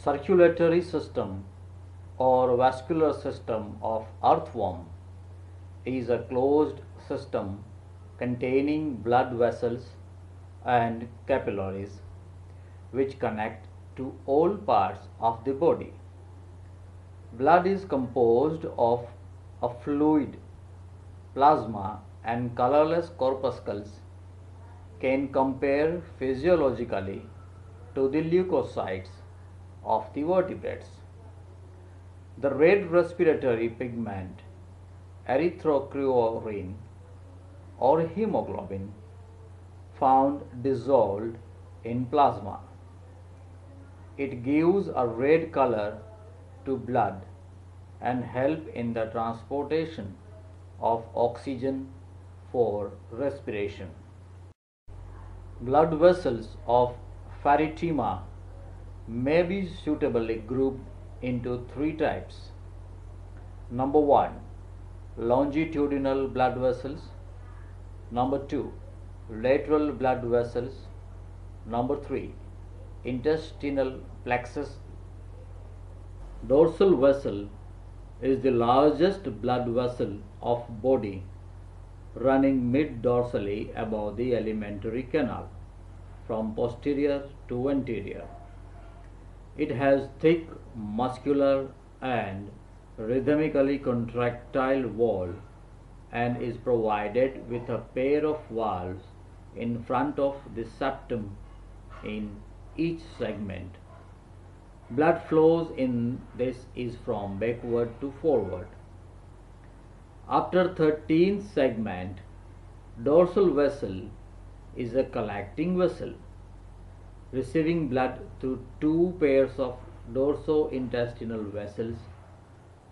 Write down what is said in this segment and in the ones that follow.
Circulatory system or vascular system of earthworm is a closed system containing blood vessels and capillaries which connect to all parts of the body. Blood is composed of a fluid, plasma, and colorless corpuscles can compare physiologically to the leukocytes of the vertebrates. The red respiratory pigment, erythropoietin or hemoglobin, found dissolved in plasma. It gives a red color to blood and help in the transportation of oxygen for respiration. Blood vessels of Pheretima may be suitably grouped into three types. Number 1, longitudinal blood vessels. Number 2, lateral blood vessels. Number 3, intestinal plexus. Dorsal vessel is the largest blood vessel of body, running mid-dorsally above the alimentary canal from posterior to anterior. It has thick, muscular and rhythmically contractile wall and is provided with a pair of valves in front of the septum in each segment. Blood flows in this is from backward to forward. After 13th segment, dorsal vessel is a collecting vessel, receiving blood through two pairs of dorso-intestinal vessels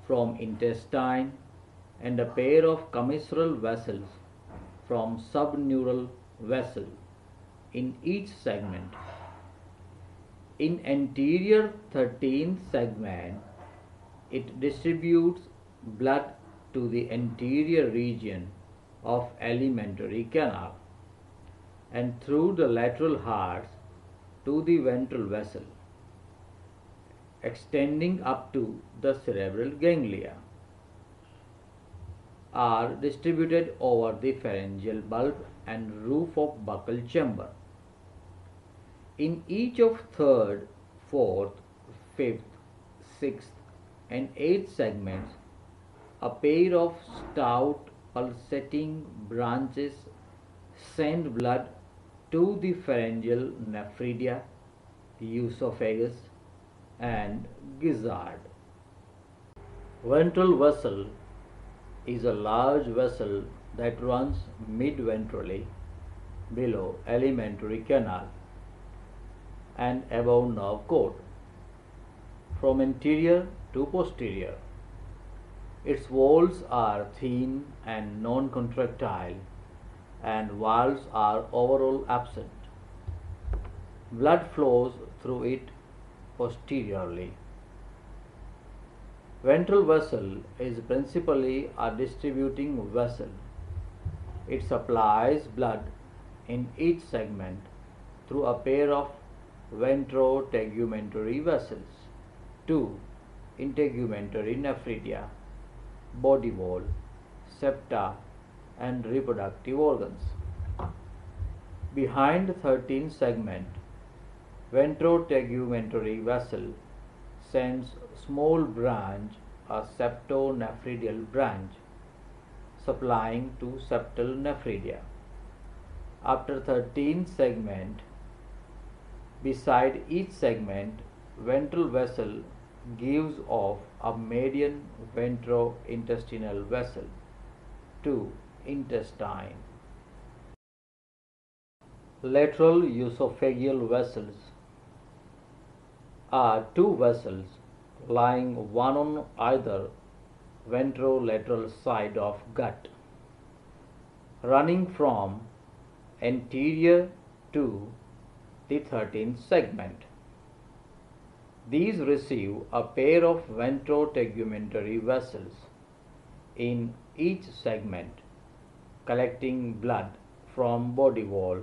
from intestine and a pair of commissural vessels from subneural vessel in each segment. In anterior 13th segment, it distributes blood to the anterior region of alimentary canal and through the lateral hearts to the ventral vessel, extending up to the cerebral ganglia, are distributed over the pharyngeal bulb and roof of buccal chamber. In each of 3rd, 4th, 5th, 6th and 8th segments, a pair of stout pulsating branches send blood to the pharyngeal nephridia, esophagus and gizzard. Ventral vessel is a large vessel that runs mid-ventrally below alimentary canal and above nerve cord from anterior to posterior. Its walls are thin and non-contractile and valves are overall absent. Blood flows through it posteriorly. Ventral vessel is principally a distributing vessel. It supplies blood in each segment through a pair of ventrotegumentary vessels to integumentary nephridia, body wall, septa and reproductive organs. Behind 13th segment, ventrotegumentary vessel sends small branch, a septonephridial branch, supplying to septal nephridia. After 13th segment, beside each segment, ventral vessel gives off a median ventrointestinal vessel to intestine. Lateral esophageal vessels are two vessels lying one on either ventrolateral side of gut, running from anterior to the 13th segment. These receive a pair of ventrotegumentary vessels in each segment, collecting blood from body wall